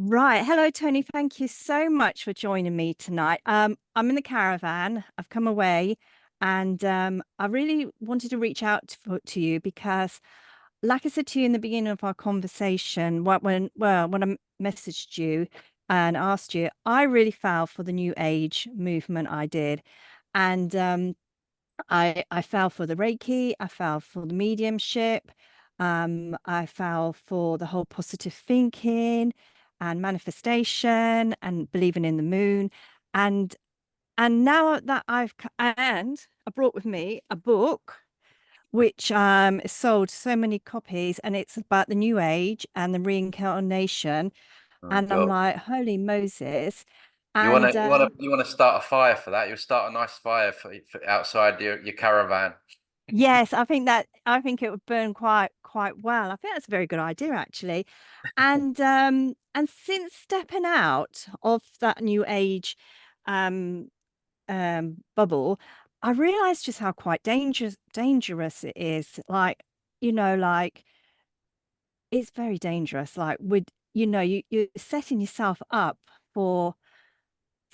Right. Hello, Tony. Thank you so much for joining me tonight. I'm in the caravan. I've come away and I really wanted to reach out to you because, like I said to you in the beginning of our conversation, when I messaged you and asked you, I really fell for the New Age movement. I did. And I fell for the Reiki. I fell for the mediumship. I fell for the whole positive thinking and manifestation and believing in the moon. And and now that and I brought with me a book which is sold so many copies, and it's about the New Age and the reincarnation. Oh And I'm God. like, holy Moses. You wanna And you wanna you wanna start a fire for that? You'll start a nice fire for outside your caravan. yes, I think it would burn quite well. I think that's a very good idea actually. And since stepping out of that new age um bubble, I realized just how quite dangerous it is. Like, like it's very dangerous. Like with you're setting yourself up for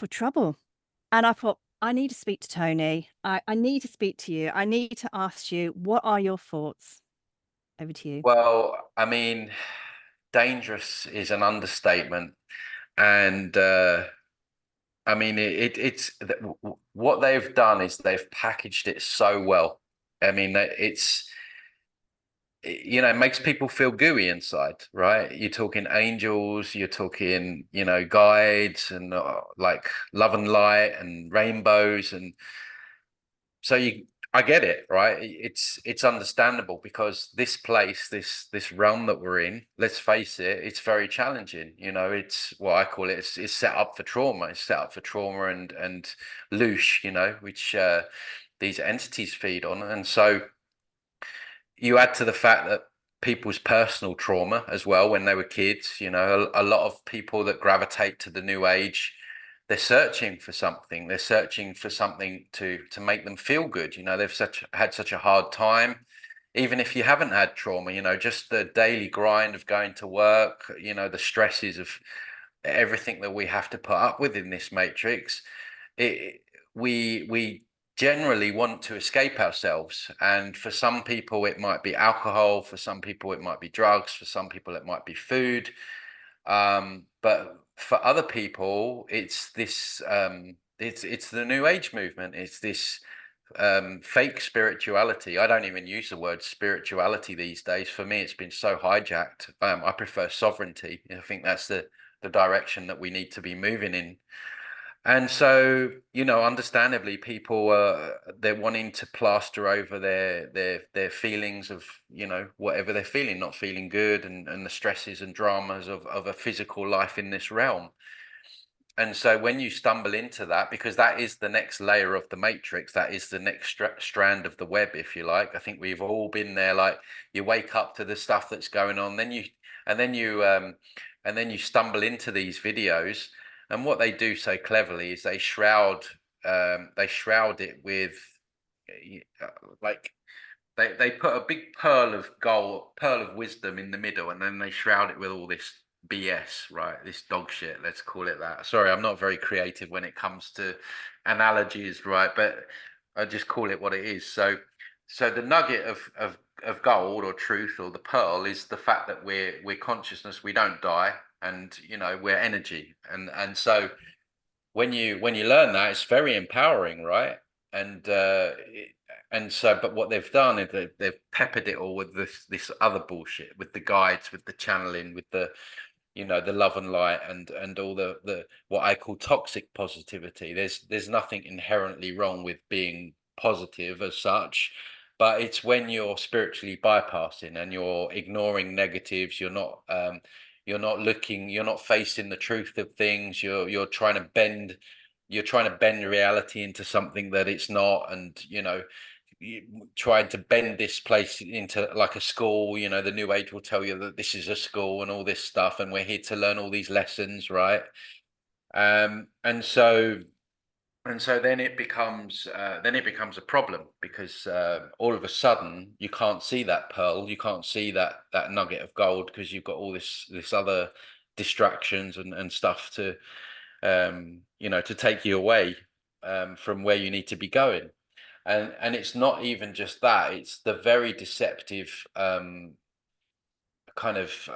trouble. And I thought, I need to speak to Tony. I need to speak to you. I need to ask you, what are your thoughts? Over to you. Well, I mean, dangerous is an understatement, and I mean what they've done is they've packaged it so well. I mean, it makes people feel gooey inside, right? You're talking angels, you're talking, guides and like love and light and rainbows, and so I get it, right? It's understandable because this place, this realm that we're in, let's face it, it's very challenging. It's what I call it. It's set up for trauma. It's set up for trauma and loosh, which these entities feed on, and so you add to the fact that people's personal trauma as well when they were kids. A lot of people that gravitate to the new age, they're searching for something. They're searching for something to make them feel good. They've had such a hard time. Even if you haven't had trauma, just the daily grind of going to work, the stresses of everything that we have to put up with in this matrix, it we generally want to escape ourselves. And for some people it might be alcohol, for some people it might be drugs, for some people it might be food, but for other people it's this it's the new age movement. It's this fake spirituality. I don't even use the word spirituality these days. For me, it's been so hijacked. I prefer sovereignty. I think that's the direction that we need to be moving in. And so, understandably, people they're wanting to plaster over their feelings of, whatever they're feeling, not feeling good, and the stresses and dramas of a physical life in this realm. And so when you stumble into that, because that is the next layer of the matrix, that is the next strand of the web, if you like. I think we've all been there. Like, you wake up to the stuff that's going on, and then you and then you stumble into these videos, and what they do so cleverly is they shroud it with like they put a big pearl of wisdom in the middle, and then they shroud it with all this BS, right? This dog shit, let's call it that. Sorry, I'm not very creative when it comes to analogies, right? But I just call it what it is. So the nugget of gold or truth or the pearl is the fact that we're consciousness, we don't die, and we're energy. And so when you learn that, it's very empowering, right? And and so, but what they've done is they've peppered it all with this other bullshit, with the guides, with the channeling, with the love and light, and all the what I call toxic positivity. There's nothing inherently wrong with being positive as such, but it's when you're spiritually bypassing and you're ignoring negatives. You're not facing the truth of things. You're trying to bend reality into something that it's not, and trying to bend this place into like a school. The new age will tell you that this is a school and all this stuff, and we're here to learn all these lessons, right? um and so then it becomes a problem, because all of a sudden you can't see that pearl, you can't see that nugget of gold, because you've got all this other distractions and stuff to you know, to take you away from where you need to be going. And it's not even just that, it's the very deceptive kind of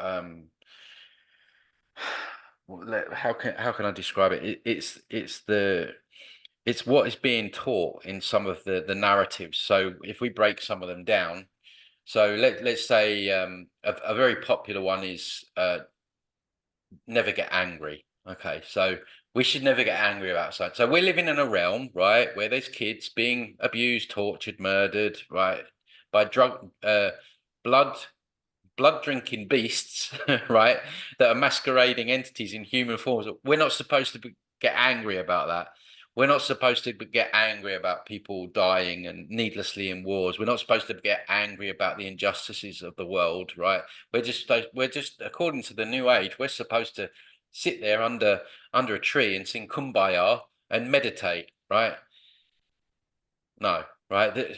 how can I describe it? It's what is being taught in some of the narratives. So if we break some of them down, so let's say a very popular one is never get angry. Okay, so we should never get angry about something. So we're living in a realm, right, where there's kids being abused, tortured, murdered, right, by blood blood drinking beasts, right, that are masquerading entities in human forms. We're not supposed to get angry about that. We're not supposed to get angry about people dying and needlessly in wars. We're not supposed to get angry about the injustices of the world, right? We're just according to the new age, we're supposed to sit there under a tree and sing kumbaya and meditate, right? No, right?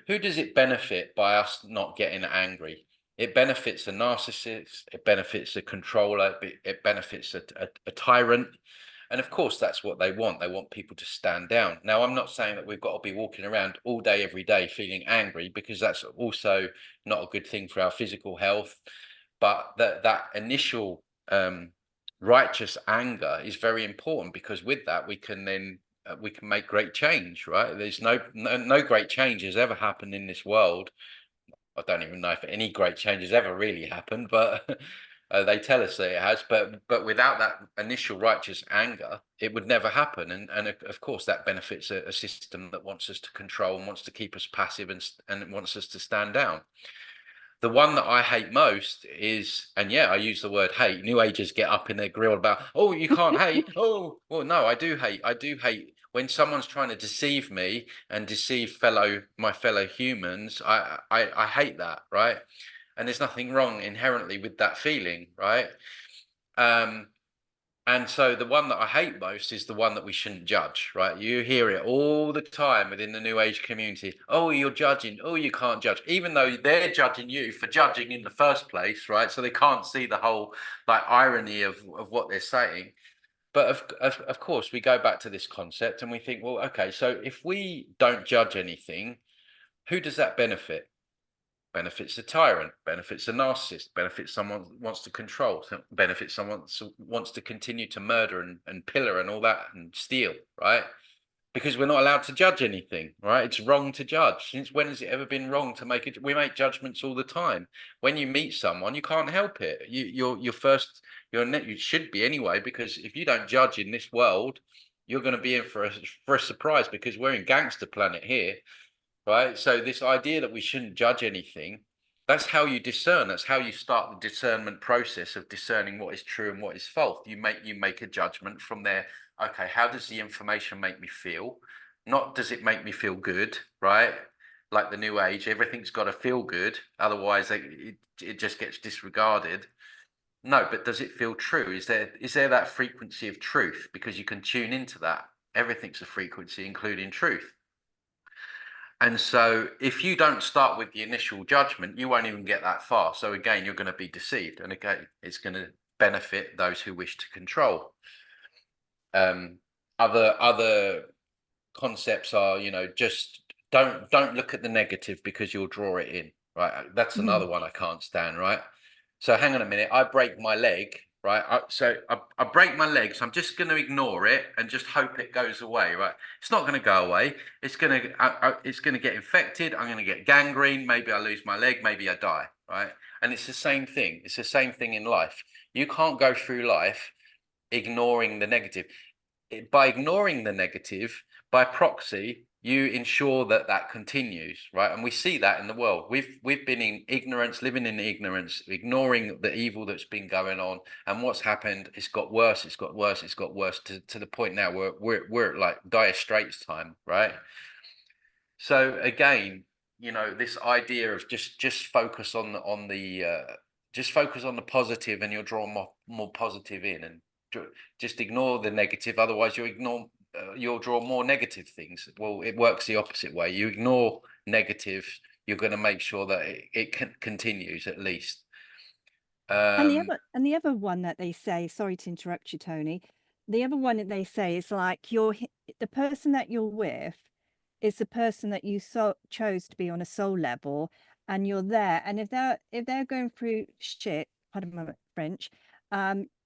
Who does it benefit by us not getting angry? It benefits a narcissist, it benefits a controller, it benefits a tyrant. And of course, that's what they want. They want people to stand down. Now, I'm not saying that we've got to be walking around all day, every day feeling angry, because that's also not a good thing for our physical health. But that initial righteous anger is very important, because with that, we can make great change, right? There's no great change has ever happened in this world. I don't even know if any great change has ever really happened, but they tell us that it has. But without that initial righteous anger, it would never happen. And of course, that benefits a system that wants us to control and wants to keep us passive and wants us to stand down. The one that I hate most is, and yeah, I use the word hate. New agers get up in their grill about, oh, you can't hate. Oh, well, no, I do hate. I do hate when someone's trying to deceive me and deceive my fellow humans. I hate that, right? And there's nothing wrong inherently with that feeling, right? And so the one that I hate most is the one that we shouldn't judge, right? You hear it all the time within the New Age community. Oh, you're judging. Oh, you can't judge. Even though they're judging you for judging in the first place, right? So they can't see the whole like irony of what they're saying. But of course, we go back to this concept and we think, well, okay, so if we don't judge anything, who does that benefit? Benefits the tyrant, benefits the narcissist, benefits someone who wants to control, benefits someone who wants to continue to murder and pillar and all that and steal, right? Because we're not allowed to judge anything, right? It's wrong to judge. Since when has it ever been wrong to make it? We make judgments all the time. When you meet someone, you can't help it. You're first, you should be anyway, because if you don't judge in this world, you're going to be in for a surprise, because we're in gangster planet here, right? So this idea that we shouldn't judge anything, that's how you discern. That's how you start the discernment process of discerning what is true and what is false. You make a judgment from there. Okay, how does the information make me feel? Not does it make me feel good, right? Like the new age, everything's got to feel good. Otherwise, it just gets disregarded. No, but does it feel true? Is there that frequency of truth? Because you can tune into that. Everything's a frequency, including truth. And so if you don't start with the initial judgment, you won't even get that far. So again, you're going to be deceived. And again, it's going to benefit those who wish to control. Other concepts are, just don't look at the negative, because you'll draw it in, right? That's another one I can't stand, right? So hang on a minute, I break my leg, right? I break my leg, so I'm just going to ignore it and just hope it goes away, right? It's not going to go away. It's going to get infected. I'm going to get gangrene. Maybe I lose my leg. Maybe I die, right? And it's the same thing. It's the same thing in life. You can't go through life ignoring the negative. By ignoring the negative, by proxy, you ensure that continues, right? And we see that in the world. We've been in ignorance, living in ignorance, ignoring the evil that's been going on, and what's happened? It's got worse. It's got worse. It's got worse to the point now where we're at like dire straits time, right? So again, this idea of just focus on the positive, and you'll draw more positive in, and just ignore the negative. Otherwise, you'll draw more negative things. Well, it works the opposite way. You ignore negative, you're going to make sure that it continues at least. Um, And the other one that they say, sorry to interrupt you, Tony. The other one that they say is like the person that you're with is the person that you chose to be on a soul level, and you're there. And if they're going through shit, pardon my French,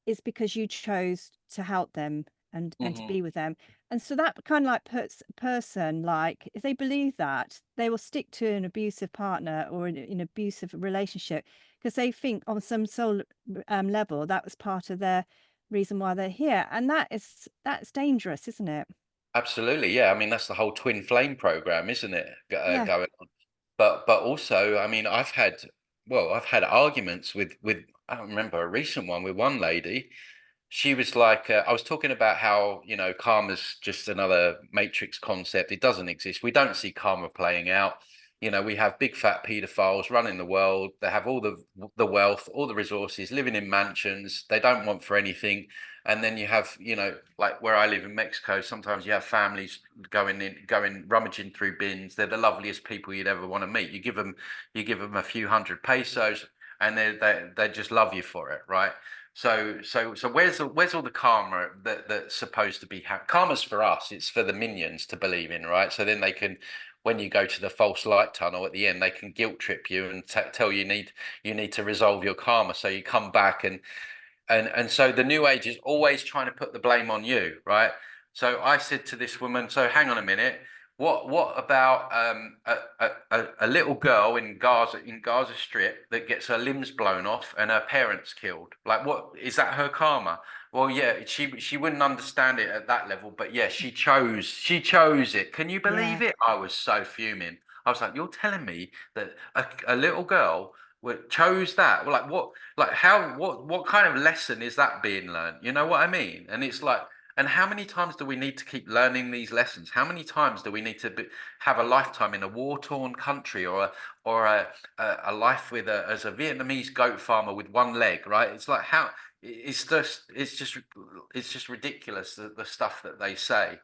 it's because you chose to help them and to mhm. be with them. And so that kind of like puts a person, like if they believe that, they will stick to an abusive partner or an abusive relationship because they think on some soul level that was part of their reason why they're here, and that's dangerous, isn't it? Absolutely, yeah. I mean, that's the whole twin flame program, isn't it? Yeah, Going on. But also, I mean, I've had arguments with I remember a recent one with one lady. She was like, I was talking about how, you know, karma's just another matrix concept. It doesn't exist. We don't see karma playing out. You know, we have big fat pedophiles running the world. They have all the wealth, all the resources, living in mansions. They don't want for anything. And then you have, you know, like where I live in Mexico, sometimes you have families going rummaging through bins. They're the loveliest people you'd ever want to meet. You give them a few hundred pesos, and they just love you for it, right? So where's all the karma that's supposed to be karma's for us, it's for the minions to believe in, right? So then they can, when you go to the false light tunnel at the end, they can guilt trip you and tell you need to resolve your karma, so you come back. And so the new age is always trying to put the blame on you, right? So I said to this woman, so hang on a minute, what about a little girl in Gaza Strip that gets her limbs blown off and her parents killed? Like, what is that, her karma? Well, yeah, she wouldn't understand it at that level, but yeah, she chose it. Can you yeah, believe it? I was so fuming. I was like, you're telling me that a little girl chose that? Like, what, like how, what kind of lesson is that being learned? You know what I mean? And it's like, and how many times do we need to keep learning these lessons? How many times do we need to have a lifetime in a war-torn country, or a life with as a Vietnamese goat farmer with one leg, right? It's like, how, it's just ridiculous, the stuff that they say.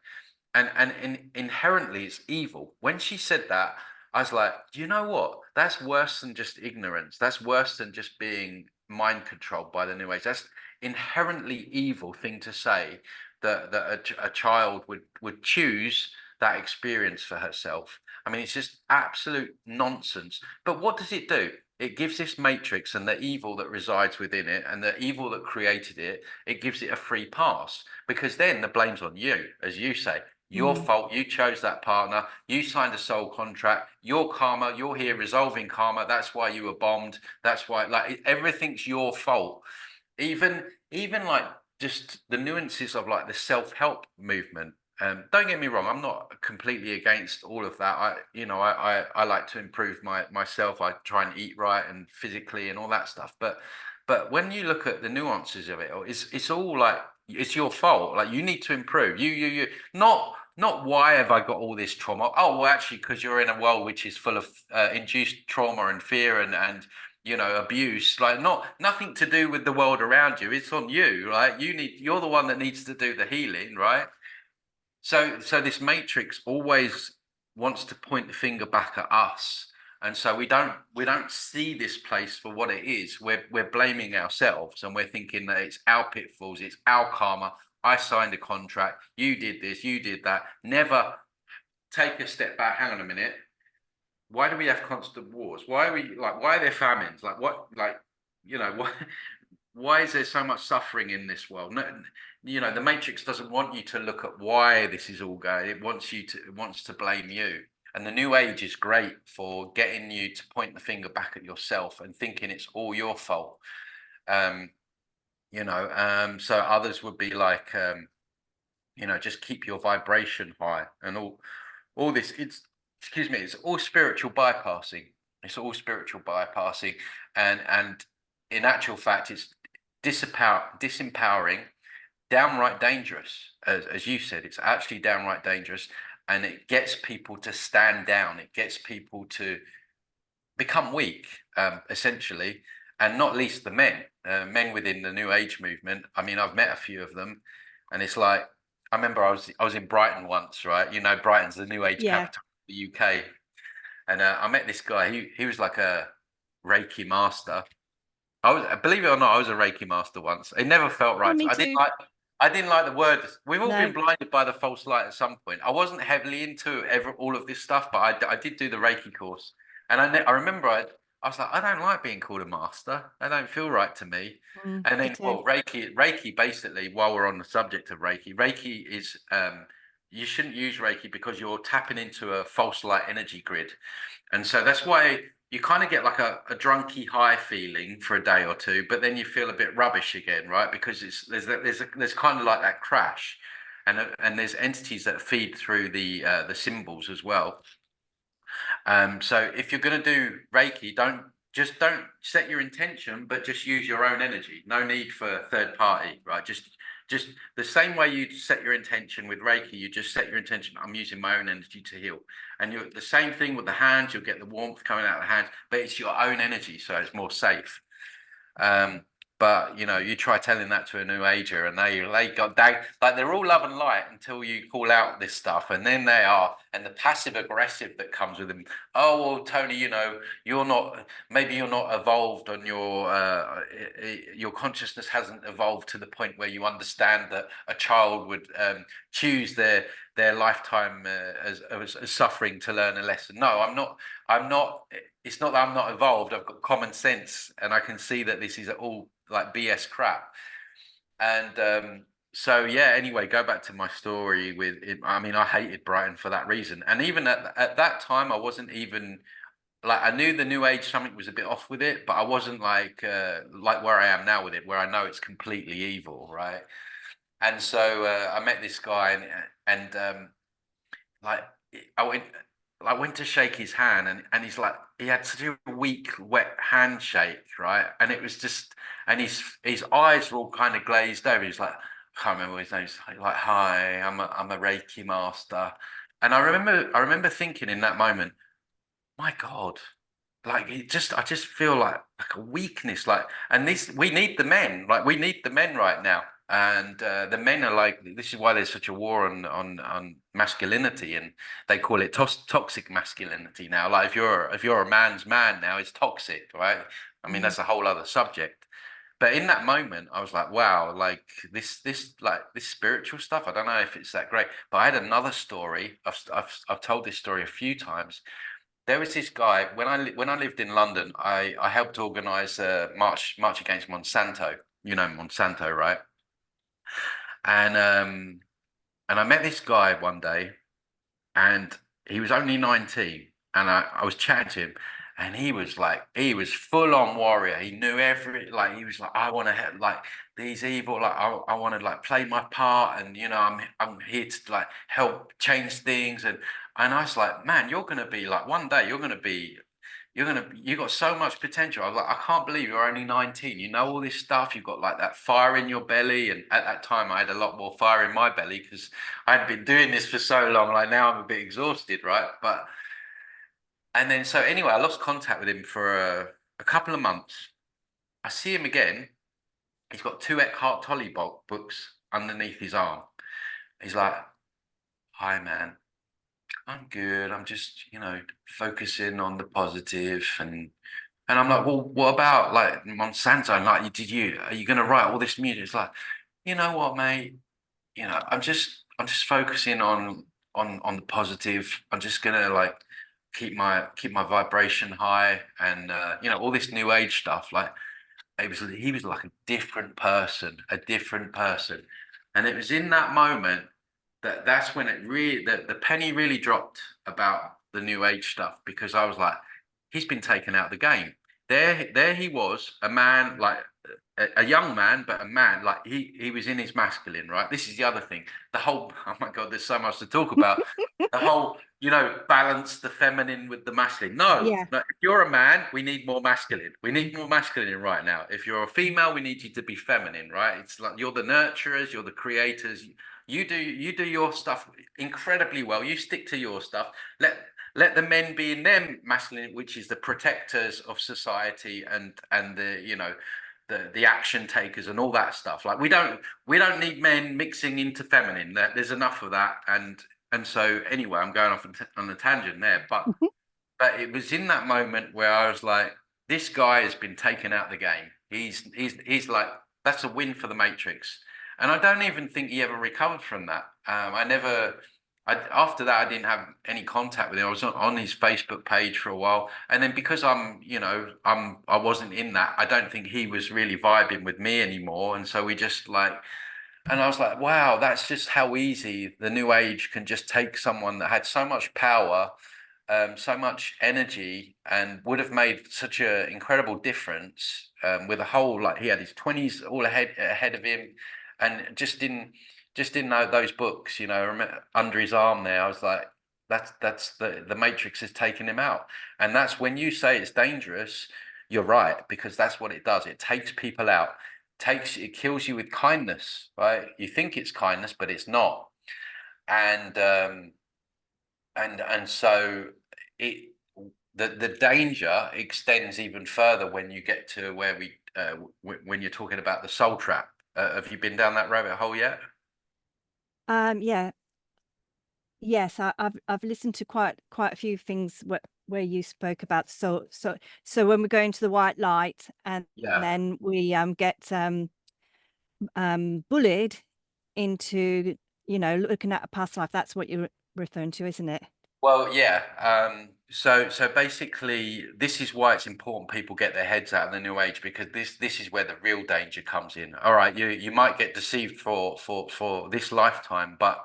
And inherently it's evil. When she said that, I was like, do you know what? That's worse than just ignorance. That's worse than just being mind controlled by the new age. That's inherently evil thing to say, that a child would choose that experience for herself. I mean, it's just absolute nonsense. But what does it do? It gives this matrix and the evil that resides within it and the evil that created it, it gives it a free pass, because then the blame's on you, as you say. Your mm, fault. You chose that partner. You signed a soul contract. Your karma. You're here resolving karma. That's why you were bombed. That's why, like, everything's your fault. Even like just the nuances of like the self-help movement. Don't get me wrong. I'm not completely against all of that. I like to improve myself. I try and eat right and physically and all that stuff. But when you look at the nuances of it, it's all like it's your fault. Like, you need to improve. You not why have I got all this trauma? Oh, well, actually, because you're in a world which is full of induced trauma and fear and you know, abuse. Like, nothing to do with the world around you. It's on you, right? You're the one that needs to do the healing, right? So this matrix always wants to point the finger back at us. And so we don't see this place for what it is. We're blaming ourselves, and we're thinking that it's our pitfalls, it's our karma. I signed a contract, you did this, you did that. Never take a step back. Hang on a minute. Why do we have constant wars? Why are there famines? Like, what, like, you know, why is there so much suffering in this world? No, you know, the matrix doesn't want you to look at why this is all going. It wants to blame you. And the new age is great for getting you to point the finger back at yourself and thinking it's all your fault. Um, so others would be like, just keep your vibration high and all this. It's all spiritual bypassing. It's all spiritual bypassing, and in actual fact, it's disempowering, downright dangerous. As you said, it's actually downright dangerous, and it gets people to stand down. It gets people to become weak, essentially, and not least the men within the New Age movement. I mean, I've met a few of them, and it's like, I remember I was in Brighton once, right? You know, Brighton's the New Age yeah, capital of the UK, and I met this guy. He was like a Reiki master, I was, believe it or not, I was a Reiki master once. It never felt Oh, right. me too. I didn't like the word. We've all been No. blinded by the false light at some point. I wasn't heavily into all of this stuff, but I did do the Reiki course, and I remember I was like, I don't like being called a master. That don't feel right to me. And then, Ditto. well, Reiki basically, while we're on the subject of Reiki is you shouldn't use Reiki because you're tapping into a false light energy grid. And so that's why you kind of get like a drunky high feeling for a day or two, but then you feel a bit rubbish again, right? Because there's kind of like that crash, and there's entities that feed through the symbols as well. So if you're going to do Reiki, don't set your intention, but just use your own energy. No need for third party, right? Just the same way you set your intention with Reiki, you just set your intention. I'm using my own energy to heal, and you're the same thing with the hands. You'll get the warmth coming out of the hands, but it's your own energy, so it's more safe. Um, but you know, you try telling that to a new ager, and they like they're all love and light until you call out this stuff, and then they are, and the passive aggressive that comes with them. Oh well, Tony, you know, maybe you're not evolved on your consciousness hasn't evolved to the point where you understand that a child would choose their lifetime as suffering to learn a lesson. No, I'm not. It's not that I'm not evolved. I've got common sense, and I can see that this is all like BS crap. And so yeah. Anyway, go back to my story with it. I mean, I hated Brighton for that reason, and even at that time, I wasn't even like I knew the new age something was a bit off with it, but I wasn't like where I am now with it, where I know it's completely evil, right? And so I met this guy, and like I went to shake his hand, and he's like he had such a weak, wet handshake, right? And it was just, and his eyes were all kind of glazed over. He's like, I can't remember his name. He's like, hi, I'm a Reiki master. And I remember thinking in that moment, my God, like I just feel like a weakness, like, and this we need the men, like we need the men right now. And the men are like, this is why there's such a war on masculinity, and they call it toxic masculinity now. Like if you're a man's man now, it's toxic, right? I mean, Mm. that's a whole other subject. But in that moment, I was like, wow, like this spiritual stuff. I don't know if it's that great. But I had another story. I've told this story a few times. There was this guy when I lived in London. I helped organise a march against Monsanto. You know Monsanto, right? And I met this guy one day, and he was only 19, and I was chatting to him, and he was full on warrior. He knew like he was like, I want to have like these evil, like I want to like play my part, and you know I'm here to like help change things. And I was like, man, you're gonna be like one day you got so much potential. I was like, I can't believe you're only 19. You know all this stuff. You've got like that fire in your belly. And at that time, I had a lot more fire in my belly because I'd been doing this for so long. Like now, I'm a bit exhausted, right? But and then so anyway, I lost contact with him for a couple of months. I see him again. He's got two Eckhart Tolle books underneath his arm. He's like, "Hi, man. I'm good. I'm just, you know, focusing on the positive and I'm like, well, what about like Monsanto? And like, are you gonna write all this music? It's like, you know what, mate? You know, I'm just focusing on the positive. I'm just gonna like keep my vibration high and you know, all this new age stuff. Like he was like a different person. And it was in that moment that's when it really the penny really dropped about the new age stuff because I was like, he's been taken out of the game. There he was, a man like a young man, but a man like he was in his masculine, right? This is the other thing. The whole oh my God, there's so much to talk about. The whole, you know, balance the feminine with the masculine. No, Yeah. no, if you're a man, we need more masculine. We need more masculine right now. If you're a female, we need you to be feminine, right? It's like you're the nurturers, you're the creators. You do your stuff incredibly well. You stick to your stuff. Let the men be in their masculine, which is the protectors of society and the you know the action takers and all that stuff. Like we don't need men mixing into feminine. There's enough of that. And so anyway, I'm going off on a tangent there, but it was in that moment where I was like, this guy has been taken out of the game. He's like, that's a win for the Matrix. And I don't even think he ever recovered from that. After that, I didn't have any contact with him. I was on his Facebook page for a while, and then because I wasn't in that. I don't think he was really vibing with me anymore, and so we just like, and I was like, wow, that's just how easy the new age can just take someone that had so much power, so much energy, and would have made such an incredible difference, with a whole, like, he had his 20s all ahead of him, and just didn't know those books, under his arm there. I was like, that's the Matrix is taking him out. And that's when you say it's dangerous, you're right, because that's what it does. It takes people out, it kills you with kindness, right? You think it's kindness, but it's not. And so it the danger extends even further when you get to where when you're talking about the soul trap. Have you been down that rabbit hole yet? Yeah, yes, I've listened to quite a few things where you spoke about, so when we go into the white light, and Yeah. then we get bullied into, looking at a past life. That's what you're referring to, isn't it? Well, yeah. So basically, this is why it's important people get their heads out of the new age, because this is where the real danger comes in. All right, you might get deceived for this lifetime, but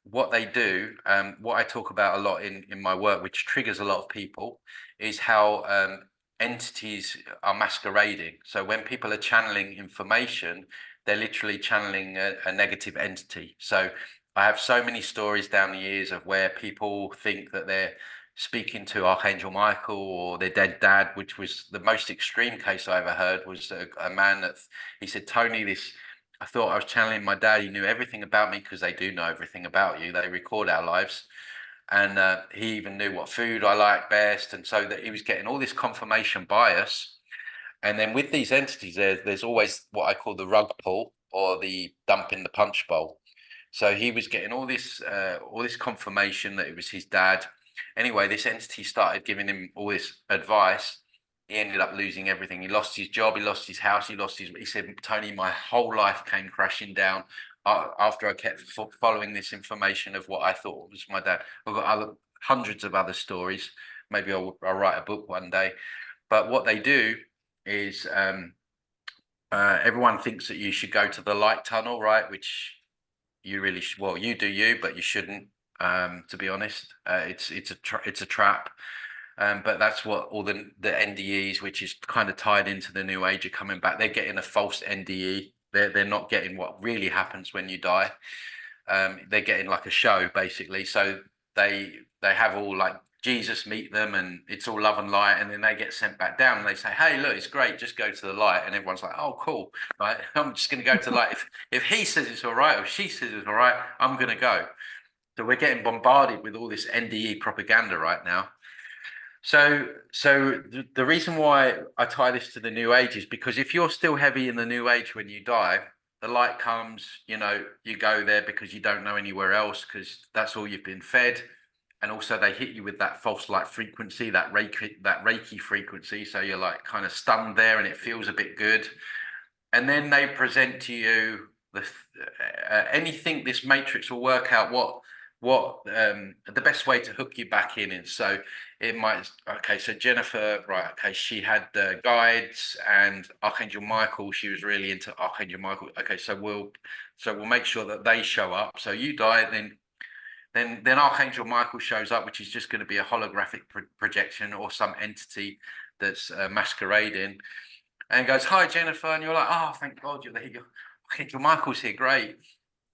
what they do, what I talk about a lot in my work, which triggers a lot of people, is how entities are masquerading. So when people are channeling information, they're literally channeling a negative entity. So I have so many stories down the years of where people think that they're speaking to Archangel Michael or their dead dad, which was the most extreme case I ever heard. Was a man that he said, Tony, this, I thought I was channeling my dad. He knew everything about me, because they do know everything about you. They record our lives. And he even knew what food I like best. And so that he was getting all this confirmation bias. And then with these entities, there's always what I call the rug pull, or the dump in the punch bowl. So he was getting all this confirmation that it was his dad. Anyway, this entity started giving him all this advice. He ended up losing everything. He lost his job, he lost his house, he said, Tony, my whole life came crashing down after I kept following this information of what I thought was my dad. I've got hundreds of other stories. Maybe I'll write a book one day. But what they do is, everyone thinks that you should go to the light tunnel, right? Which you really well, you do you, but you shouldn't. To be honest, it's a trap. But that's what all the NDEs, which is kind of tied into the new age, are coming back. They're getting a false NDE. They're not getting what really happens when you die. They're getting like a show, basically. So they have all, like, Jesus meet them, and it's all love and light, and then they get sent back down, and they say, hey, look, it's great, just go to the light. And everyone's like, oh, cool, right? I'm just going to go to the light. If he says it's all right, or if she says it's all right, I'm going to go. So we're getting bombarded with all this NDE propaganda right now. So the reason why I tie this to the new age is because if you're still heavy in the new age when you die, the light comes, you go there because you don't know anywhere else, because that's all you've been fed. And also they hit you with that false light frequency, that Reiki frequency. So you're like kind of stunned there, and it feels a bit good. And then they present to you anything. This matrix will work out what the best way to hook you back in is. So it might, okay, so Jenfer, right, okay, she had guides, and Archangel Michael, she was really into Archangel Michael. Okay, so we'll make sure that they show up. So you die, then Archangel Michael shows up, which is just going to be a holographic projection, or some entity that's masquerading, and goes, hi, Jenfer. And you're like, oh, thank God you're there. Archangel Michael's here. Great.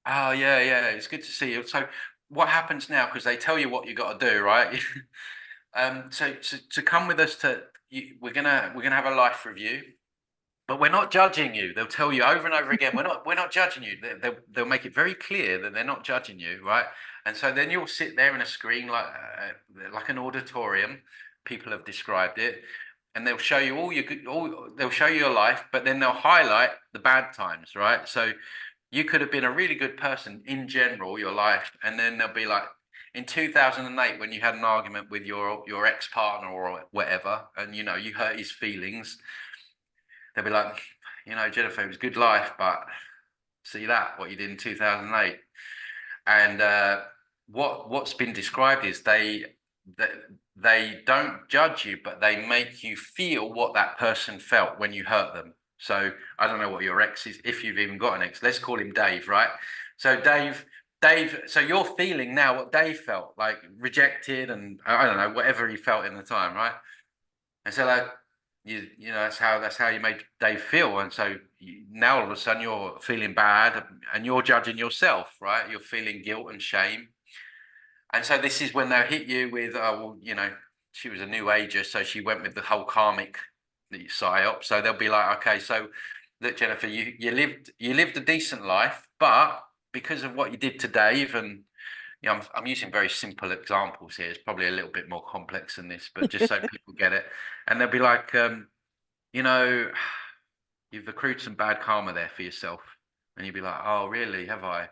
Oh, yeah. It's good to see you. So what happens now? Because they tell you what you got to do, right? So to come with us we're gonna have a life review, but we're not judging you. They'll tell you over and over again, we're not judging you. They'll make it very clear that they're not judging you, right? And so then you'll sit there in a screen, like an auditorium. People have described it, and they'll show you they'll show you your life, but then they'll highlight the bad times, right? So you could have been a really good person in general, your life, and then they'll be like, in 2008, when you had an argument with your ex-partner or whatever, and you hurt his feelings, they'll be like, you know, Jenfer, it was good life, but see that what you did in 2008. And what's been described is they don't judge you, but they make you feel what that person felt when you hurt them. So I don't know what your ex is, if you've even got an ex. Let's call him Dave, right? So Dave. So you're feeling now what Dave felt, like rejected, and I don't know, whatever he felt in the time, right? And so like you know that's how you made Dave feel, and so now all of a sudden you're feeling bad and you're judging yourself, right? You're feeling guilt and shame, and so this is when they'll hit you with, oh, well, you know, she was a new ager, so she went with the whole karmic psyop. So they'll be like, okay, so look, Jenfer, you lived a decent life, but because of what you did to Dave, and you know, I'm using very simple examples here. It's probably a little bit more complex than this, but just so people get it. And they'll be like, you know, you've accrued some bad karma there for yourself. And you'd be like, oh, really? Have I?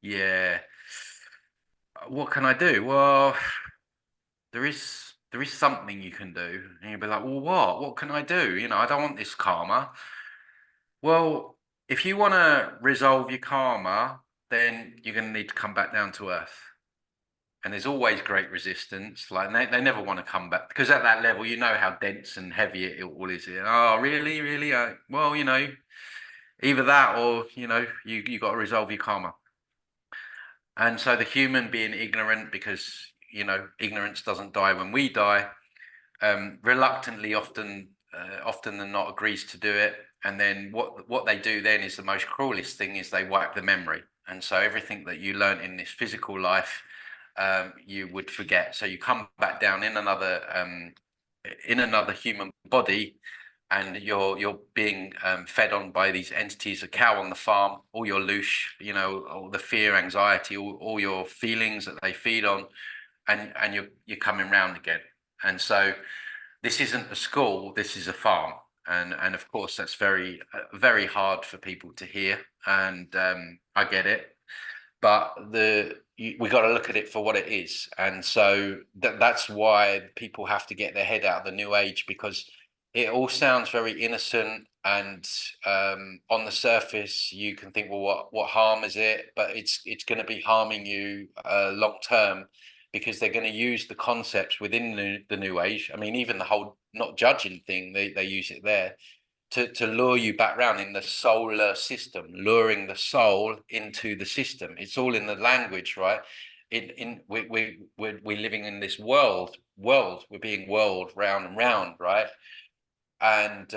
Yeah. What can I do? Well, there is something you can do. And you'd be like, well, what? What can I do? You know, I don't want this karma. Well, if you want to resolve your karma, then you're going to need to come back down to earth. And there's always great resistance. Like they never want to come back because at that level, you know how dense and heavy it all is. Oh, really, really? Well, you know, either that or you know, you got to resolve your karma. And so the human being ignorant, because you know, ignorance doesn't die when we die. Reluctantly, often than not, agrees to do it. And then what they do then is the most cruelest thing is they wipe the memory. And so everything that you learn in this physical life you would forget. So you come back down in another human body, and you're being fed on by these entities, a cow on the farm, all your loosh, you know, all the fear, anxiety, all your feelings that they feed on, and you're coming round again. And so this isn't a school, this is a farm. And of course that's very hard for people to hear, and I get it, but we got to look at it for what it is. And so that's why people have to get their head out of the new age, because it all sounds very innocent, and on the surface you can think, well, what harm is it? But it's going to be harming you long term, because they're going to use the concepts within the new age. I mean, even the whole not judging thing, they use it there to lure you back round in the solar system, luring the soul into the system. It's all in the language, right? We're living in this world. We're being whirled round and round, right? And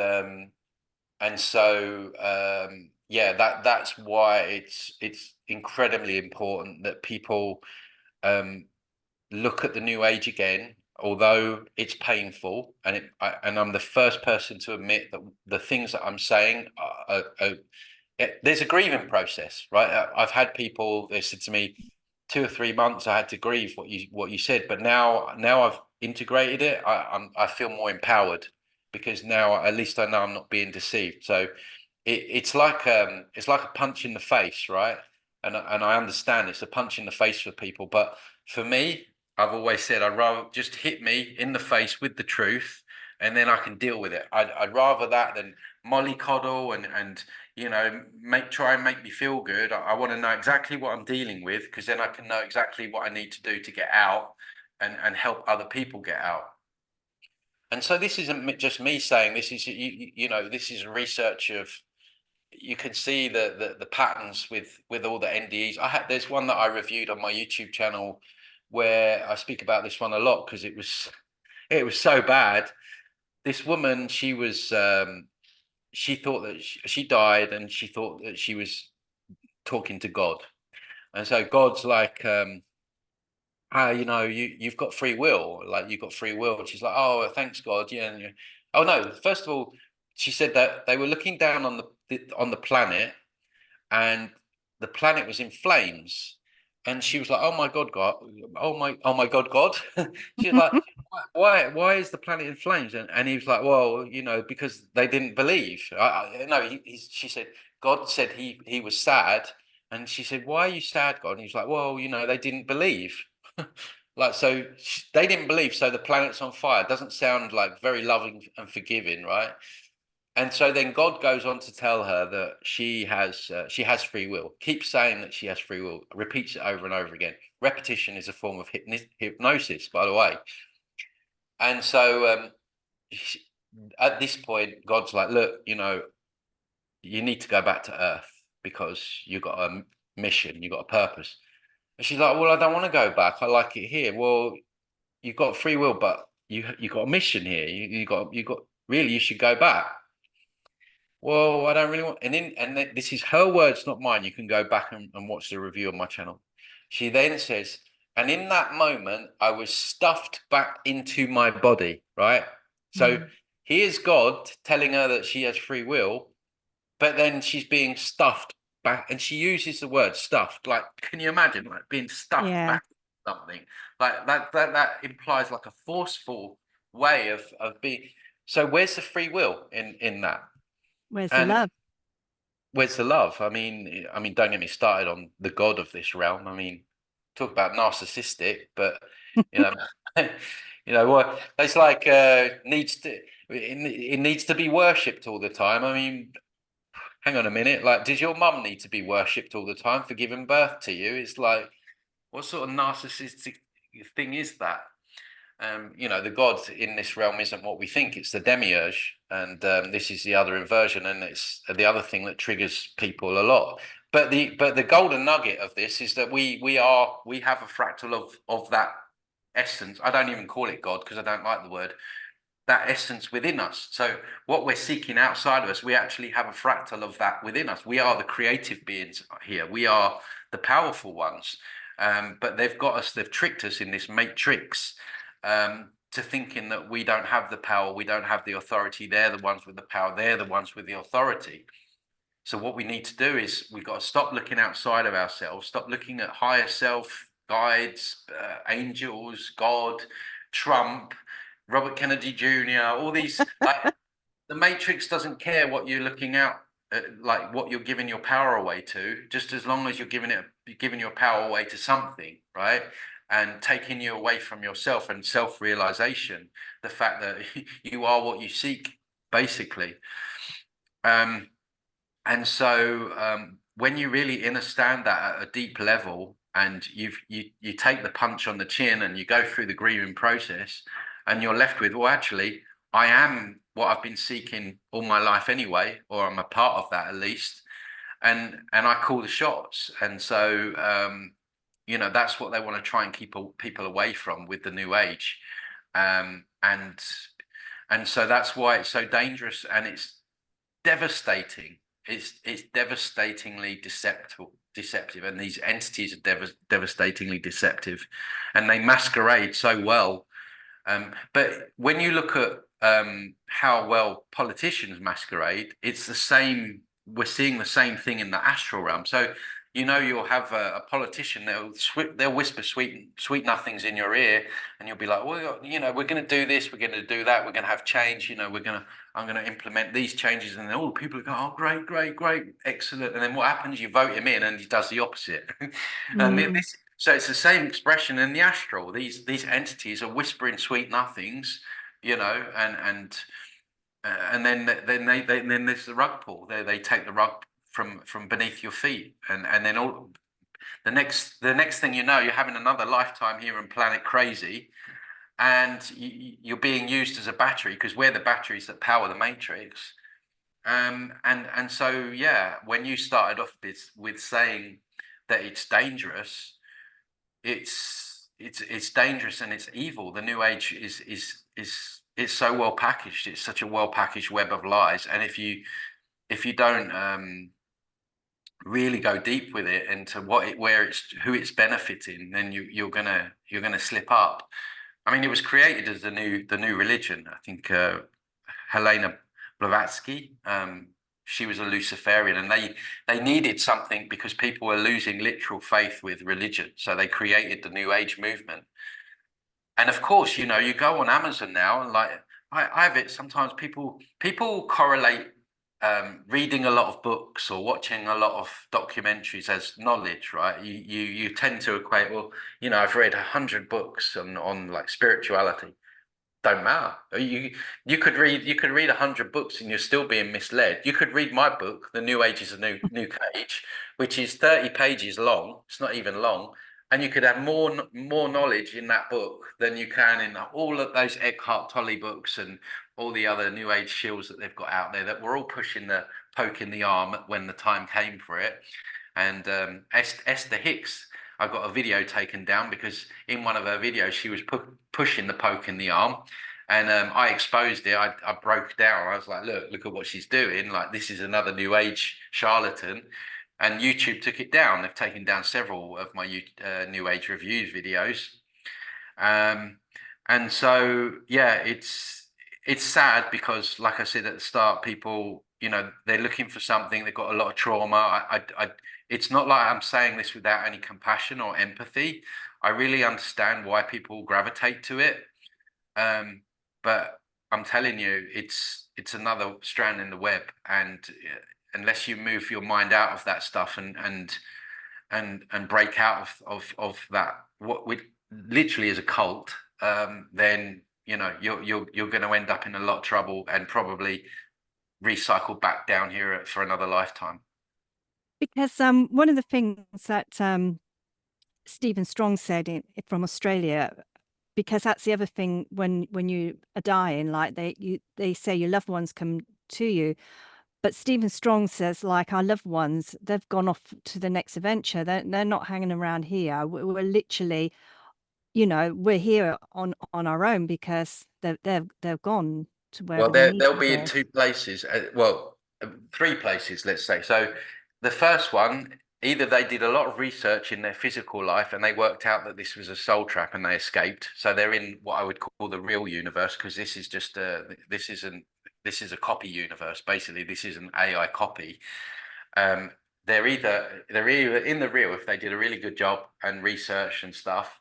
so yeah, that's why it's incredibly important that people look at the new age again, although it's painful, and I'm the first person to admit that the things that I'm saying there's a grieving process, right? I've had people, they said to me, 2 or 3 months I had to grieve what you said, but now I've integrated it. I feel more empowered, because now at least I know I'm not being deceived. So it's like a punch in the face, right? And I understand it's a punch in the face for people, but for me, I've always said I'd rather just hit me in the face with the truth, and then I can deal with it. I'd rather that than mollycoddle and you know try and make me feel good. I want to know exactly what I'm dealing with, because then I can know exactly what I need to do to get out and help other people get out. And so this isn't just me saying this. Is you know, this is research of, you can see the patterns with all the NDEs. There's one that I reviewed on my YouTube channel where I speak about this one a lot, because it was so bad. This woman, she thought that she died, and she thought that she was talking to God. And so God's like, you know, you've got free will, like you've got free will. And she's like, oh, thanks God. Yeah. Oh no, first of all, she said that they were looking down on the planet, and the planet was in flames. And she was like, oh my God, God, oh my God, God. She was like, why is the planet in flames? And he was like, well, you know, because they didn't believe. No, she said, God said he was sad. And she said, why are you sad, God? And he was like, well, you know, they didn't believe. Like, so they didn't believe, so the planet's on fire. Doesn't sound like very loving and forgiving, right? And so then God goes on to tell her that she has free will. Keeps saying that she has free will. Repeats it over and over again. Repetition is a form of hypnosis, by the way. And so at this point, God's like, look, you need to go back to Earth because you've got a mission, you've got a purpose. And she's like, well, I don't want to go back. I like it here. Well, you've got free will, but you got a mission here. You got really, you should go back. Well, I don't really want, and then this is her words, not mine. You can go back and watch the review on my channel. She then says, and in that moment, I was stuffed back into my body, right? So Mm. here's God telling her that she has free will, but then she's being stuffed back, and she uses the word stuffed. Like, can you imagine, like being stuffed Yeah. back something like that implies like a forceful way of being. So where's the free will in that? Where's the And love? where's the love? Don't get me started on the God of this realm. Talk about narcissistic, but you know, what it's like it needs to be worshipped all the time. Hang on a minute. Like, does your mum need to be worshipped all the time for giving birth to you? It's like, what sort of narcissistic thing is that? The god in this realm isn't what we think. It's the demiurge, and this is the other inversion, and it's the other thing that triggers people a lot. But the golden nugget of this is that we have a fractal of that essence. I don't even call it God because I don't like the word. That essence within us. So what we're seeking outside of us, we actually have a fractal of that within us. We are the creative beings here. We are the powerful ones. But they've got us, they've tricked us in this matrix to thinking that we don't have the power, we don't have the authority. They're the ones with the power, they're the ones with the authority. So what we need to do is we've got to stop looking outside of ourselves, stop looking at higher self, guides, angels, God, Trump, Robert Kennedy Jr., all these, like, the matrix doesn't care what you're looking out like what you're giving your power away to, just as long as you're giving your power away to something, right? And taking you away from yourself and self-realization, the fact that you are what you seek, basically. And so when you really understand that at a deep level, and you take the punch on the chin and you go through the grieving process, and you're left with, well, actually, I am what I've been seeking all my life anyway, or I'm a part of that at least, and I call the shots. And so that's what they want to try and keep people away from with the new age, and so that's why it's so dangerous and it's devastating. It's devastatingly deceptive, and these entities are devastatingly deceptive, and they masquerade so well. But when you look at how well politicians masquerade, it's the same. We're seeing the same thing in the astral realm. So you'll have a politician. They'll whisper sweet nothings in your ear, and you'll be like, well, we're going to do this, we're going to do that, we're going to have change. I'm going to implement these changes, and then all the people go, oh, great, great, great, excellent. And then what happens? You vote him in, and he does the opposite. Mm. So it's the same expression in the astral. These entities are whispering sweet nothings, and then there's the rug pull. They take the rug from beneath your feet, and then all the next thing you know, you're having another lifetime here on planet crazy, and you're being used as a battery because we're the batteries that power the matrix. And so yeah, when you started off with saying that it's dangerous, it's dangerous and it's evil. The new age is it's so well packaged. It's such a well packaged web of lies. And if you don't really go deep with it into who it's benefiting, then you're gonna slip up. It was created as the new religion. I think Helena Blavatsky, she was a Luciferian, and they needed something because people were losing literal faith with religion. So they created the New Age movement. And of course, you go on Amazon now, and like I have it sometimes. People correlate reading a lot of books or watching a lot of documentaries as knowledge, right? You tend to equate, well, I've read 100 books on like spirituality. don't matter. You could read 100 books and you're still being misled. You could read my book, The New Age is a New Cage, which is 30 pages long. It's not even long. And you could have more knowledge in that book than you can in all of those Eckhart Tolle books and all the other New Age shills that they've got out there that were all pushing the poke in the arm when the time came for it. And Esther Hicks, I got a video taken down because in one of her videos she was pushing the poke in the arm, and I exposed it. I broke down. I was like, look at what she's doing. Like, this is another New Age charlatan. And YouTube took it down. They've taken down several of my New Age reviews videos. And so yeah, it's sad because, like I said at the start, people, they're looking for something. They've got a lot of trauma. It's not like I'm saying this without any compassion or empathy. I really understand why people gravitate to it. But I'm telling you, it's another strand in the web, and unless you move your mind out of that stuff and break out of that, what we literally is a cult, then you're going to end up in a lot of trouble and probably recycle back down here for another lifetime. Because one of the things that Stephen Strong said from Australia, because that's the other thing when you are dying, like they say your loved ones come to you, but Stephen Strong says, like, our loved ones, they've gone off to the next adventure. They're not hanging around here. We're literally, we're here on our own because they're gone to Well, wherever they need they'll to be in go. two places. Well, three places, let's say. So the first one, either they did a lot of research in their physical life and they worked out that this was a soul trap and they escaped. So they're in what I would call the real universe, because this is just this is a copy universe. Basically, this is an AI copy. They're either in the real if they did a really good job and research and stuff,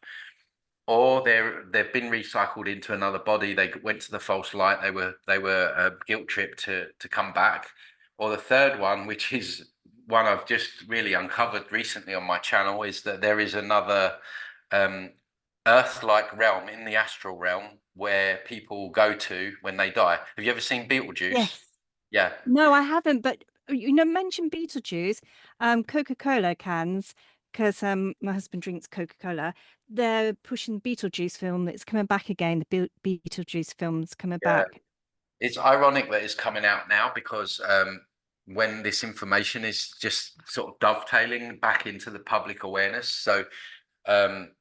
or they've been recycled into another body. They went to the false light. They were guilt tripped to come back. Or the third one, which is one I've just really uncovered recently on my channel, is that there is another Earth-like realm in the astral realm where people go to when they die. Have you ever seen Beetlejuice? Yes. Yeah. No, I haven't. But mention Beetlejuice, Coca-Cola cans, because my husband drinks Coca-Cola. They're pushing Beetlejuice film that's coming back again. The Beetlejuice film's coming Yeah. back. It's ironic that it's coming out now because when this information is just sort of dovetailing back into the public awareness. Um,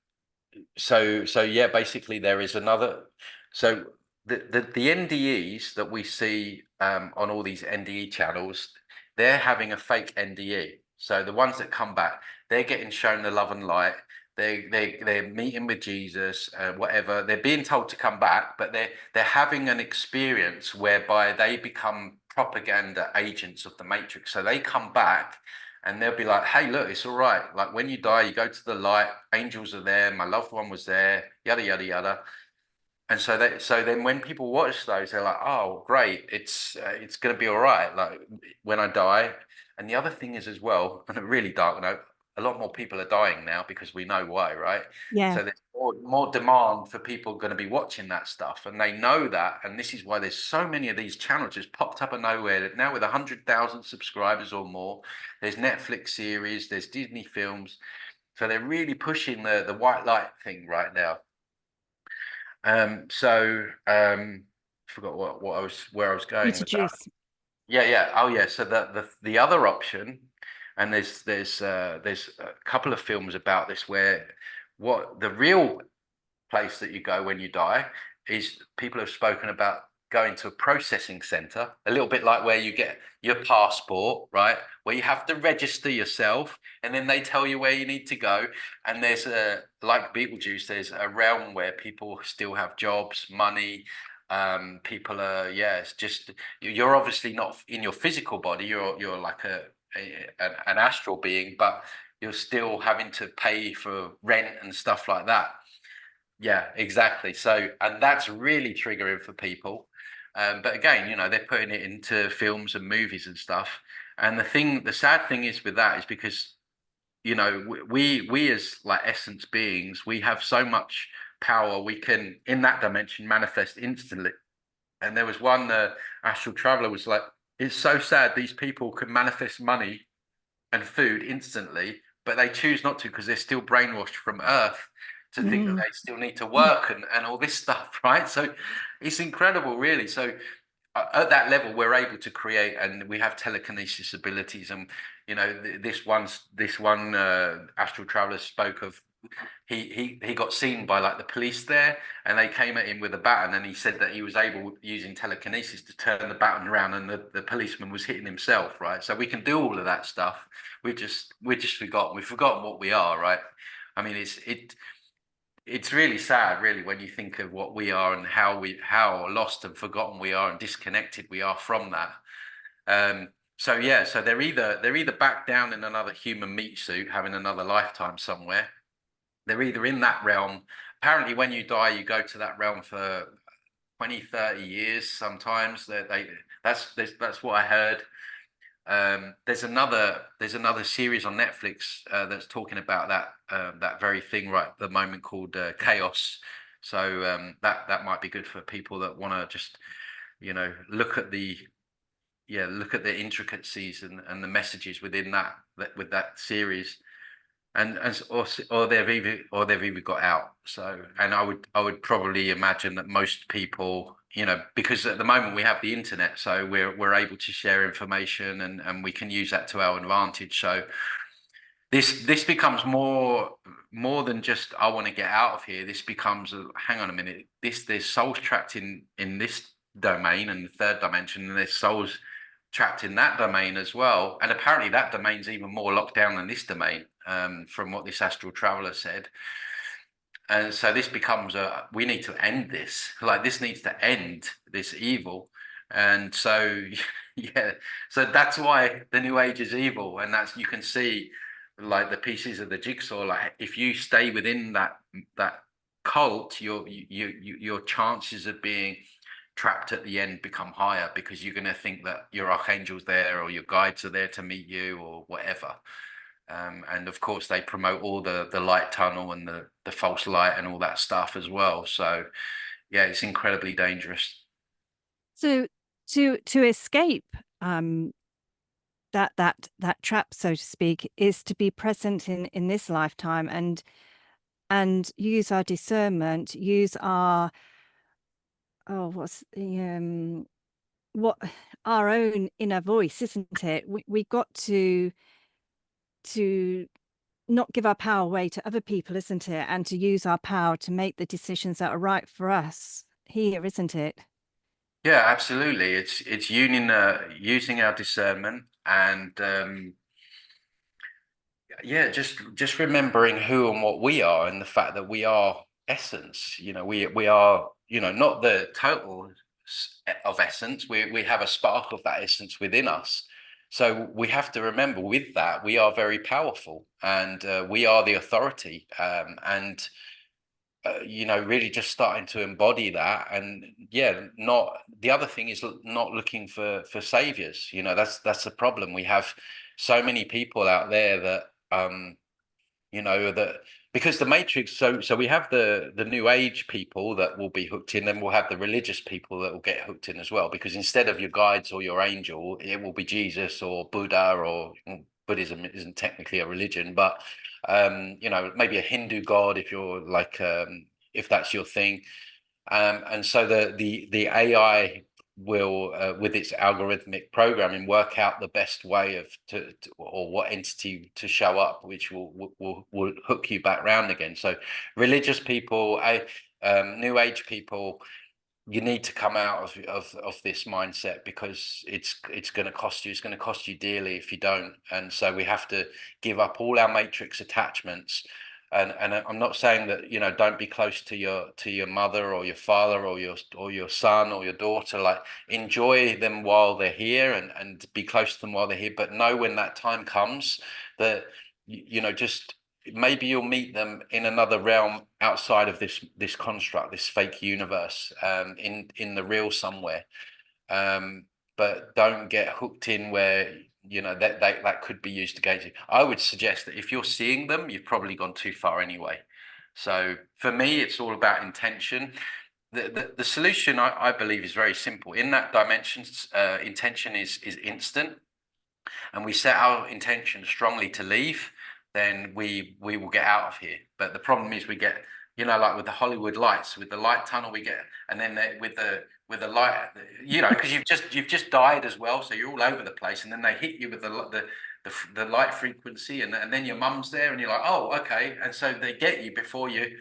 so yeah, basically there is another. So the NDEs that we see on all these NDE channels, they're having a fake NDE. So the ones that come back, they're getting shown the love and light. They're meeting with Jesus, whatever. They're being told to come back, but they're having an experience whereby they become propaganda agents of the Matrix. So they come back and they'll be like, hey, look, it's all right. Like, when you die, you go to the light, angels are there, my loved one was there, yada, yada, yada. And so then when people watch those, they're like, oh, great, it's going to be all right, like when I die. And the other thing is as well, on a really dark note, a lot more people are dying now because we know why, right? Yeah. So there's more demand for people going to be watching that stuff, and they know that. And this is why there's so many of these channels just popped up of nowhere. That now with 100,000 subscribers or more, there's Netflix series, there's Disney films. So they're really pushing the white light thing right now. Forgot what I was where I was going with that. Beetlejuice. Yeah. Oh yeah. So the other option, and there's a couple of films about this where what the real place that you go when you die is, people have spoken about going to a processing center, a little bit like where you get your passport, right? Where you have to register yourself and then they tell you where you need to go. And there's like Beetlejuice, there's a realm where people still have jobs, money. People are, yeah, it's just, you're obviously not in your physical body, you're like an astral being, but you're still having to pay for rent and stuff like that. Yeah, exactly. So, and that's really triggering for people. But again, they're putting it into films and movies and stuff. And the sad thing is with that is because, we as like essence beings, we have so much power, we can in that dimension manifest instantly. And there was one astral traveler was like, it's so sad these people can manifest money and food instantly, but they choose not to because they're still brainwashed from Earth to think that Mm. they still need to work and all this stuff, right? So it's incredible, really. So at that level, we're able to create, and we have telekinesis abilities. And you know, this one astral traveler spoke of he got seen by like the police there, and they came at him with a baton, and he said that he was able using telekinesis to turn the baton around, and the policeman was hitting himself, right? So we can do all of that stuff. We've just forgotten. We've forgotten what we are, right? I mean, it's really sad, really, when you think of what we are and how lost and forgotten we are and disconnected we are from that. So yeah, so they're either back down in another human meat suit, having another lifetime somewhere. They're either in that realm. Apparently, when you die, you go to that realm for 20, 30 years sometimes. That's what I heard. There's another series on Netflix that's talking about that very thing right at the moment called Chaos. So that might be good for people that want to just look at the intricacies and the messages within that with that series. Or they've either got out. So, and I would probably imagine that most people, because at the moment we have the internet, so we're able to share information and we can use that to our advantage. So this becomes more than just I want to get out of here. This becomes hang on a minute. There's souls trapped in this domain and the third dimension, and there's souls trapped in that domain as well. And apparently that domain's even more locked down than this domain, from what this astral traveler said. And so this becomes we need to end this. Like this needs to end this evil. And so yeah, so that's why the new age is evil. And that's you can see like the pieces of the jigsaw. Like if you stay within that cult, your chances of being trapped at the end become higher because you're going to think that your archangel's there or your guides are there to meet you or whatever. And of course, they promote all the light tunnel and the false light and all that stuff as well. So, yeah, it's incredibly dangerous. So to escape that trap, so to speak, is to be present in this lifetime and use our discernment, use our what's the what our own inner voice, isn't it? We got to not give our power away to other people, isn't it? And to use our power to make the decisions that are right for us here, isn't it? Yeah, absolutely. It's using our discernment and yeah, just remembering who and what we are and the fact that we are essence. We are not the total of essence. We have a spark of that essence within us. So we have to remember with that we are very powerful and we are the authority. And really just starting to embody that. And yeah, not the other thing is not looking for saviors. That's the problem. We have so many people out there that that because the matrix, so we have the new age people that will be hooked in, and we'll have the religious people that will get hooked in as well, because instead of your guides or your angel, it will be Jesus or Buddha, or Buddhism isn't technically a religion, but maybe a Hindu god if you're like if that's your thing. And so the AI will, with its algorithmic programming, work out the best way or what entity to show up, which will hook you back round again. So religious people, new age people, you need to come out of this mindset, because it's going to cost you. It's going to cost you dearly if you don't. And so we have to give up all our matrix attachments. And I'm not saying that don't be close to your mother or your father or your son or your daughter. Like, enjoy them while they're here and be close to them while they're here. But know when that time comes that just maybe you'll meet them in another realm outside of this construct, this fake universe, in the real somewhere. But don't get hooked in where that could be used against you. I would suggest that if you're seeing them, you've probably gone too far anyway. So for me, it's all about intention. The solution, I believe, is very simple. In that dimension, intention is instant, and we set our intention strongly to leave, then we will get out of here. But the problem is we get, like with the Hollywood lights, with the light tunnel, we get, and then with the light, because you've just died as well, so you're all over the place, and then they hit you with the light frequency, and then your mum's there, and you're like, oh, okay, and so they get you before you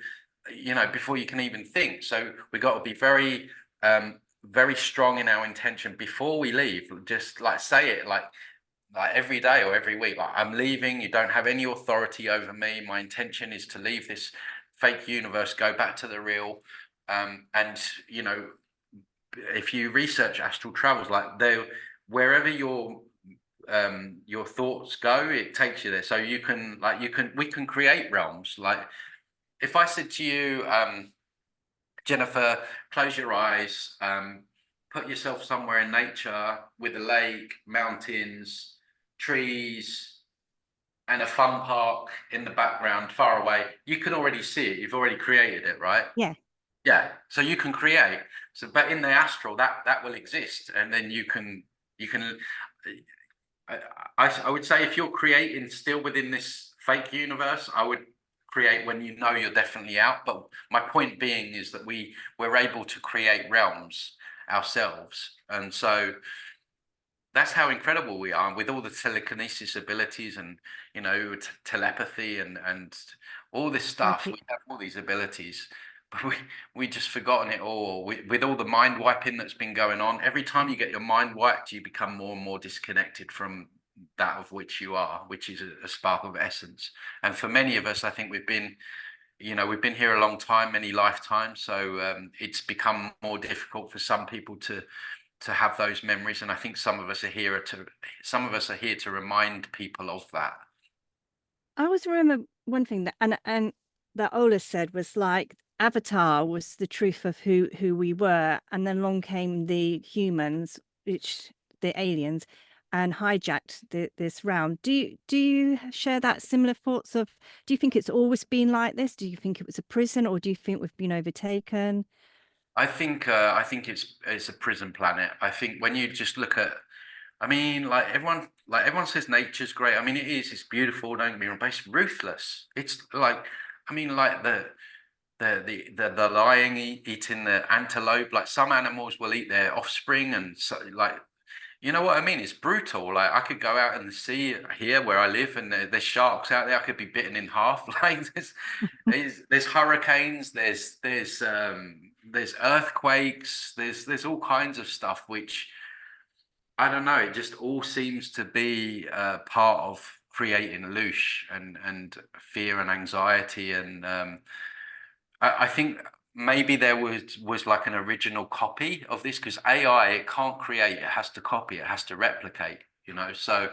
can even think. So we got to be very strong in our intention before we leave. Just like say it like every day or every week, like, I'm leaving, you don't have any authority over me, my intention is to leave this fake universe, go back to the real. And if you research astral travels, like wherever your thoughts go, it takes you there. So we can create realms. Like if I said to you, Jennifer, close your eyes, put yourself somewhere in nature with a lake, mountains, trees, and a fun park in the background, far away. You can already see it. You've already created it, right? Yeah. Yeah. So you can create. So, but in the astral, that will exist, and then you can. I would say if you're creating still within this fake universe, I would create when you know you're definitely out. But my point being is that we're able to create realms ourselves, and so that's how incredible we are with all the telekinesis abilities and telepathy and all this stuff. We have all these abilities, but we just forgotten it all. With all the mind wiping that's been going on, every time you get your mind wiped, you become more and more disconnected from that of which you are, which is a spark of essence. And for many of us, I think we've been here a long time, many lifetimes, so it's become more difficult for some people to have those memories, and I think some of us are here to remind people of that. I always remember one thing that and that Ola said was like Avatar was the truth of who we were, and then along came the humans, which the aliens, and hijacked this realm. Do you share that similar thoughts of? Do you think it's always been like this? Do you think it was a prison, or do you think we've been overtaken? I think it's a prison planet. I think when you just look at, I mean, like everyone says nature's great. I mean, it is. It's beautiful. Don't get me wrong, but it's ruthless. It's like, I mean, like the lion eating the antelope. Like some animals will eat their offspring, and so like you know what I mean? It's brutal. Like I could go out in the sea here where I live, and there's sharks out there. I could be bitten in half. Like there's hurricanes. There's earthquakes. There's all kinds of stuff which I don't know. It just all seems to be part of creating loosh and fear and anxiety and I think maybe there was like an original copy of this because AI it can't create, it has to copy, it has to replicate, So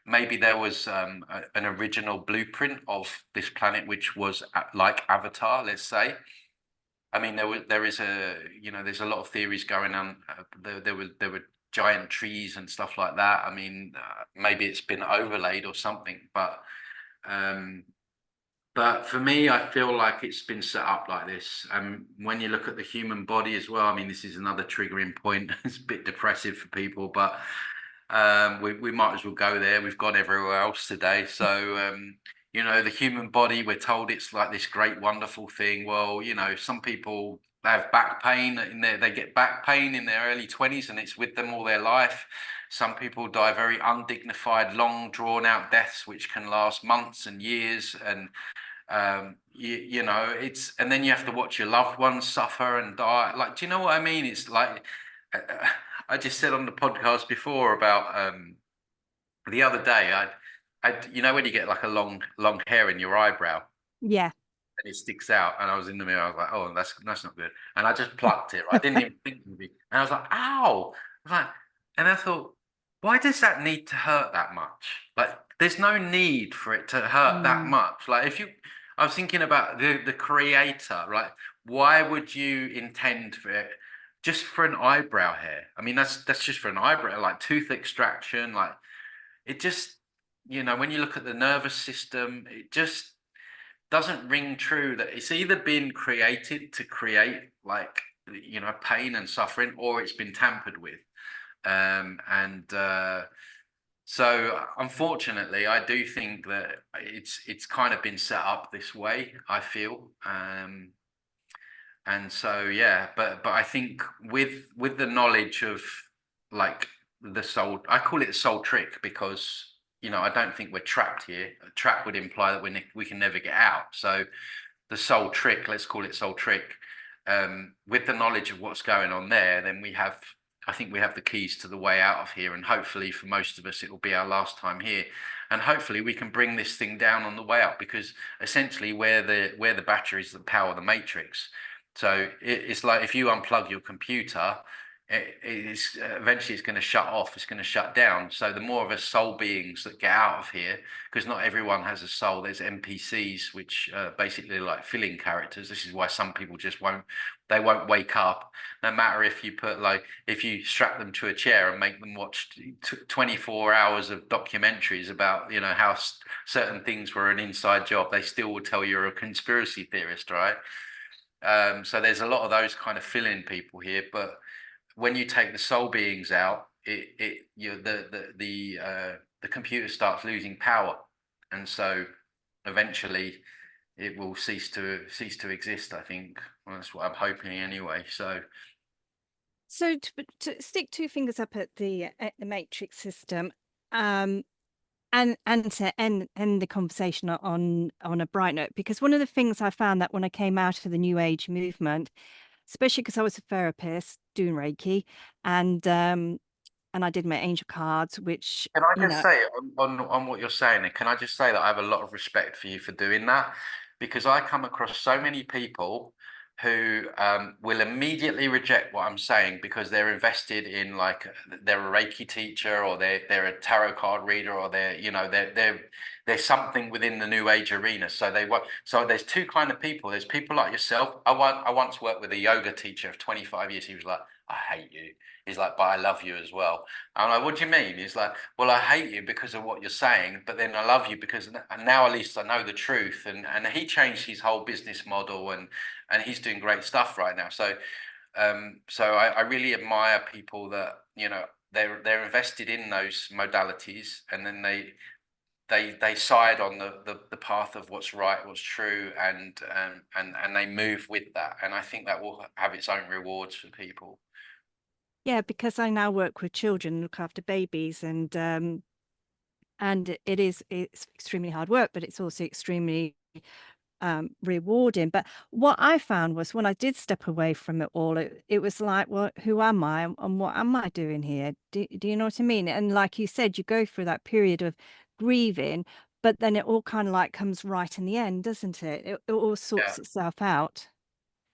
maybe there was an original blueprint of this planet which was like Avatar, let's say. I mean, there's a lot of theories going on. There were giant trees and stuff like that. I mean, maybe it's been overlaid or something, um, but for me, I feel like it's been set up like this. When you look at the human body as well, I mean, this is another triggering point. It's a bit depressive for people, but we might as well go there. We've gone everywhere else today. So, the human body, we're told it's like this great, wonderful thing. Well, some people have back pain they get back pain in their early 20s and it's with them all their life. Some people die very undignified, long, drawn out deaths, which can last months and years. And it's and then you have to watch your loved ones suffer and die. Like, do you know what I mean? It's like I just said on the podcast before about the other day I when you get like a long hair in your eyebrow Yeah. and it sticks out, and I was in the mirror, I was like, oh, that's not good, and I just plucked it. I didn't even think of it, and I was like, ow. I was like, and I thought, why does that need to hurt that much? Like there's no need for it to hurt that Mm. much. Like if you I was thinking about the creator, like why would you intend for it just for an eyebrow hair? I mean, that's just for an eyebrow, like tooth extraction, like it just when you look at the nervous system, it just doesn't ring true that it's either been created to create like pain and suffering, or it's been tampered with. And So unfortunately, I do think that it's kind of been set up this way, I feel. And so yeah, but I think with the knowledge of like the soul, I call it the soul trick because I don't think we're trapped here. A trap would imply that we can never get out. So the soul trick, let's call it soul trick, with the knowledge of what's going on there, then I think we have the keys to the way out of here. And hopefully for most of us, it will be our last time here. And hopefully we can bring this thing down on the way out, because essentially where the batteries that power the matrix. So it's like if you unplug your computer, it's eventually it's going to shut off, it's going to shut down. So the more of us soul beings that get out of here, because not everyone has a soul, there's NPCs, which basically like filling characters. This is why some people just won't wake up, no matter if you strap them to a chair and make them watch 24 hours of documentaries about how certain things were an inside job, they still will tell you're a conspiracy theorist, right? So there's a lot of those kind of fill-in people here, but when you take the soul beings out, the computer starts losing power, and so eventually it will cease to exist. I think, well, that's what I'm hoping anyway. So to stick two fingers up at the matrix system, um, and to end the conversation on a bright note, because one of the things I found that when I came out of the New Age movement, especially because I was a therapist doing Reiki, and I did my angel cards, which Can I just say on what you're saying, and can I just say that I have a lot of respect for you for doing that, because I come across so many people who will immediately reject what I'm saying because they're invested in, like, they're a Reiki teacher, or they're a tarot card reader, or they're something within the New Age arena. So they want. So there's two kind of people. There's people like yourself. I once worked with a yoga teacher of 25 years. He was like, "I hate you." He's like, "But I love you as well." I'm like, "What do you mean?" He's like, "Well, I hate you because of what you're saying, but then I love you because now at least I know the truth." And he changed his whole business model, and he's doing great stuff right now. So I really admire people that they're invested in those modalities, and then they side on the path of what's right, what's true, and they move with that. And I think that will have its own rewards for people. yeah, because I now work with children, look after babies, and it's extremely hard work, but it's also extremely rewarding. But what I found was when I did step away from it all, it was like, well, who am I and what am I doing here? Do you know what I mean? And like you said, you go through that period of grieving, but then it all kind of like comes right in the end, doesn't it? It all Yeah. sorts itself out.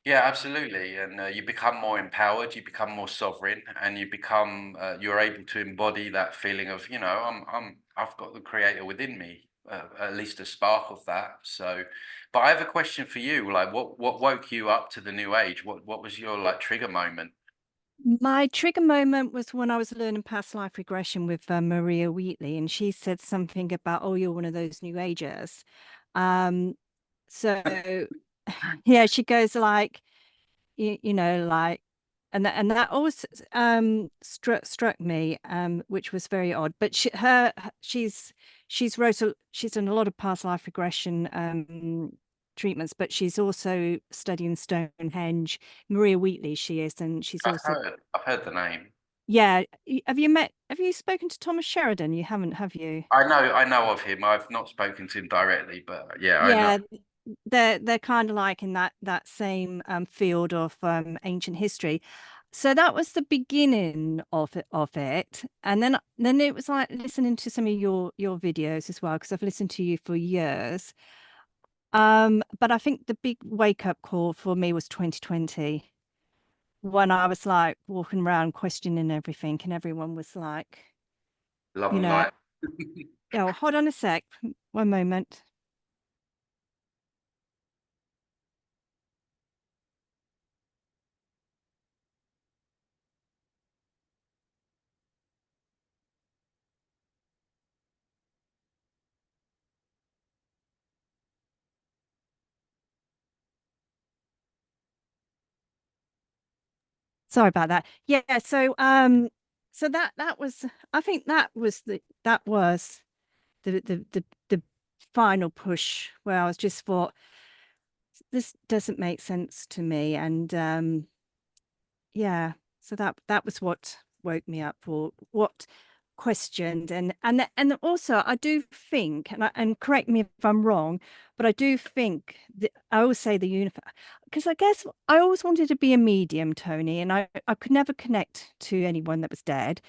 Yeah, absolutely. And you become more empowered, you become more sovereign, and you're able to embody that feeling of, I've got the creator within me, at least a spark of that. So, but I have a question for you. Like, what woke you up to the new age? What was your like trigger moment? My trigger moment was when I was learning past life regression with Maria Wheatley, and she said something about, "Oh, you're one of those new agers." Um, so yeah, she goes like, like, and that always struck me, which was very odd. But she's done a lot of past life regression treatments, but she's also studying Stonehenge. Maria Wheatley, she is, and she's also, I've heard the name. yeah. Have you spoken to Thomas Sheridan? You haven't, have you? I know of him. I've not spoken to him directly, but yeah, I know. Yeah, they're kind of like in that same field of ancient history. So that was the beginning of it, and then it was like listening to some of your videos as well, because I've listened to you for years. But I think the big wake up call for me was 2020, when I was like walking around questioning everything, and everyone was like, Love you and know, light. oh, hold on a sec, one moment. Sorry about that. Yeah, so so that was, I think that was the final push where I was just thought this doesn't make sense to me. And yeah, so that was what woke me up, or what questioned. And also I do think, and correct me if I'm wrong, but I do think that I always say the universe, because I guess I always wanted to be a medium, Tony, and I could never connect to anyone that was dead.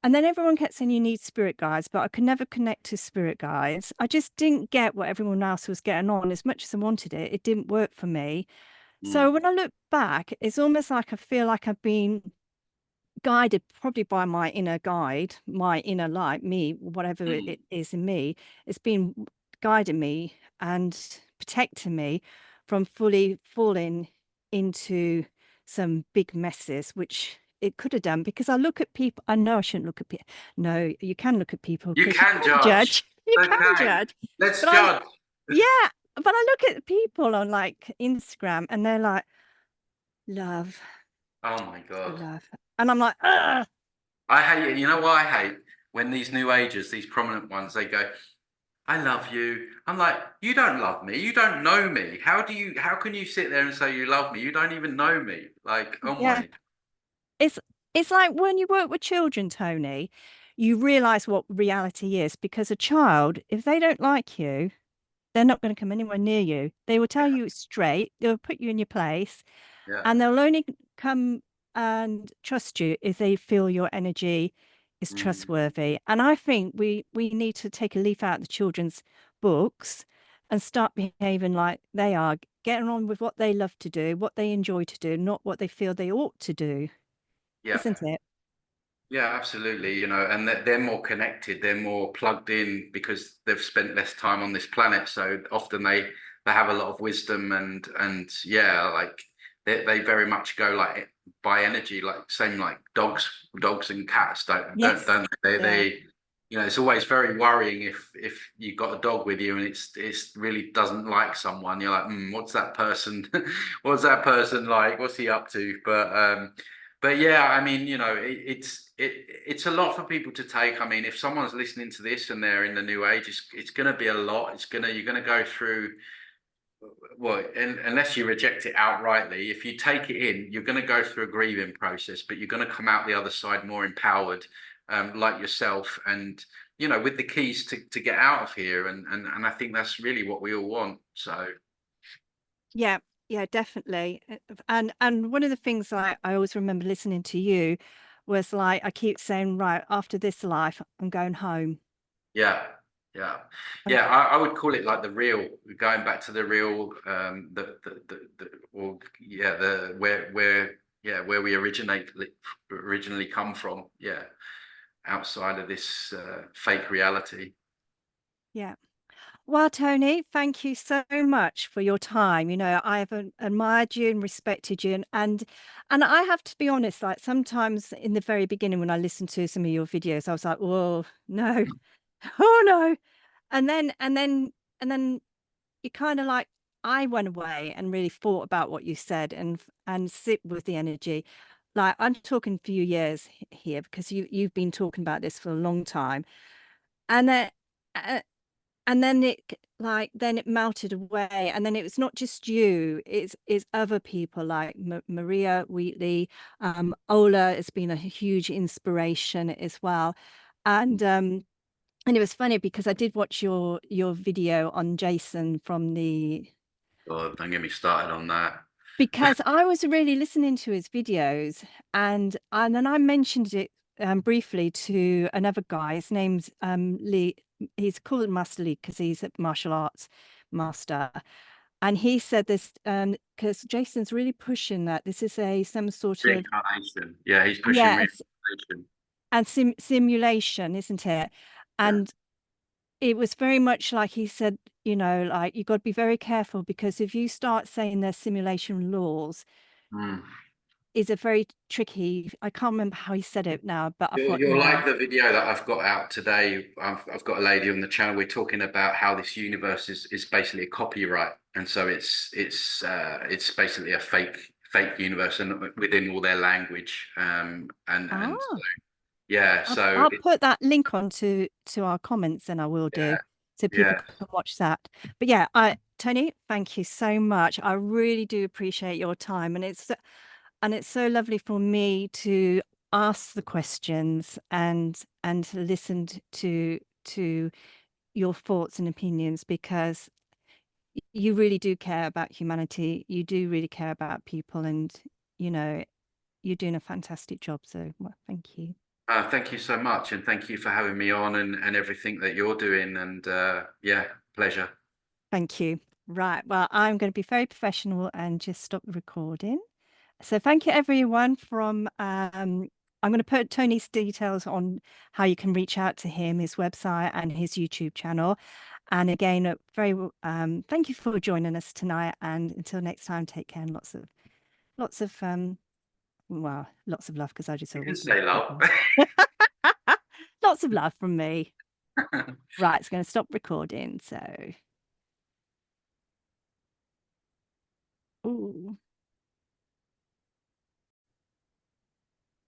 And then everyone kept saying you need spirit guides, but I could never connect to spirit guides. I just didn't get what everyone else was getting on. As much as I wanted it, it didn't work for me. So Mm, when I look back, it's almost like I feel like I've been guided probably by my inner guide, my inner light, me, whatever mm. it is in me. It's been guiding me and protecting me from fully falling into some big messes, which it could have done, because I look at people. I know I shouldn't look at people. No, you can look at people You because you can can judge. judge. You can Okay, judge. let's But I, judge. yeah, but I look at people on like Instagram and they're like, love, Oh my the God. love. And I'm like, ugh. I hate it. You know what I hate? When these new agers, these prominent ones, they go, I love you. I'm like, you don't love me. You don't know me. How can you sit there and say you love me? You don't even know me. Like, oh Yeah. my, It's it's like when you work with children, Tony, you realize what reality is, because a child, if they don't like you, they're not going to come anywhere near you. They will tell yeah, you straight, they'll put you in your place, yeah. and they'll only come and trust you if they feel your energy is Mm, trustworthy. And I think we need to take a leaf out of the children's books and start behaving like they are, getting on with what they love to do, what they enjoy to do, not what they feel they ought to do, yeah. isn't it? Yeah, absolutely. You know, and they're more connected, they're more plugged in because they've spent less time on this planet. So often they have a lot of wisdom and yeah, like they very much go like by energy, like same like dogs and cats Yes. don't they? Yeah. You know, it's always very worrying if you got a dog with you and it's really doesn't like someone. You're like, what's that person? What's that person like? What's he up to? But yeah, I mean, you know, it's a lot for people to take. I mean, if someone's listening to this and they're in the new age, it's going to be a lot. You're going to go through, well, unless you reject it outrightly. If you take it in, you're going to go through a grieving process, but you're going to come out the other side more empowered, like yourself, and you know, with the keys to get out of here. And I think that's really what we all want. So Yeah. Yeah, definitely. And one of the things I always remember listening to you was like, I keep saying, right, after this life, I'm going home. yeah, yeah, And yeah. I would call it like the real, going back to the real, or yeah, the where yeah, where we originally come from. Yeah, outside of this fake reality. yeah. Well, Tony, thank you so much for your time. I have admired you and respected you, and I have to be honest, like sometimes in the very beginning when I listened to some of your videos, I was like, "Whoa, no, oh no," and then you kind of like, I went away and really thought about what you said, and sit with the energy. Like I'm talking a few years here, because you've been talking about this for a long time, and then. And then then it melted away, and then it was not just you, it's other people like Maria Wheatley. Ola has been a huge inspiration as well. And it was funny because I did watch your video on Jason from the, God, don't get me started on that. because I was really listening to his videos, and then I mentioned it briefly to another guy. His name's Lee. He's called Master Lee because he's a martial arts master. And he said this, because Jason's really pushing that this is a some sort of, Reincarnation. Yeah, he's pushing yes, reincarnation. and simulation, isn't it? Yeah. And it was very much like he said, like you got to be very careful, because if you start saying there's simulation laws, Mm. is a very tricky. I can't remember how he said it now, but I thought, You're no, like the video that I've got out today. I've got a lady on the channel. We're talking about how this universe is basically a copyright, and so it's basically a fake universe and within all their language. And Ah, yeah, so I'll put that link onto our comments, and I will do, yeah, so people yeah. can watch that. But yeah, Tony, thank you so much. I really do appreciate your time, and it's so lovely for me to ask the questions and to listen to your thoughts and opinions, because you really do care about humanity. You do really care about people, and you know, you're doing a fantastic job. So, well, thank you. Thank you so much, and thank you for having me on and everything that you're doing. And yeah, pleasure. Thank you. Right. Well, I'm going to be very professional and just stop the recording. So thank you everyone I'm going to put Tony's details on how you can reach out to him, his website and his YouTube channel. And again, thank you for joining us tonight. And until next time, take care, and lots of lots of love, because I just You can always love say love. people. Lots of love from me. Right, it's going to stop recording. So, ooh.